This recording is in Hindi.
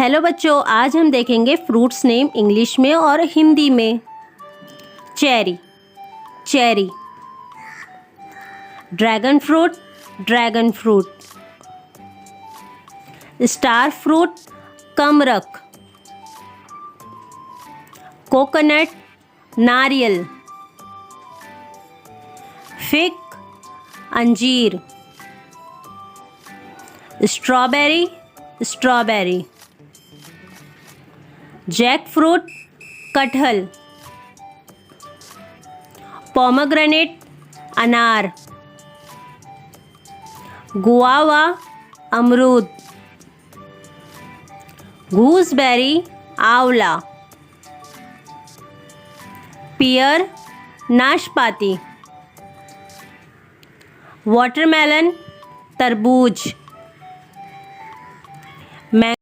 हेलो बच्चों, आज हम देखेंगे फ्रूट्स नेम इंग्लिश में और हिंदी में। Cherry, cherry. Dragon fruit, dragon fruit. Star fruit, कमरक। कोकोनट, नारियल। फिग, अंजीर। Strawberry, strawberry. जैक फ्रूट, कटहल। पोमेग्रेनेट, अनार। गुआवा, अमरूद। गूसबेरी, आंवला। पियर, नाशपाती। वाटरमेलन, तरबूज।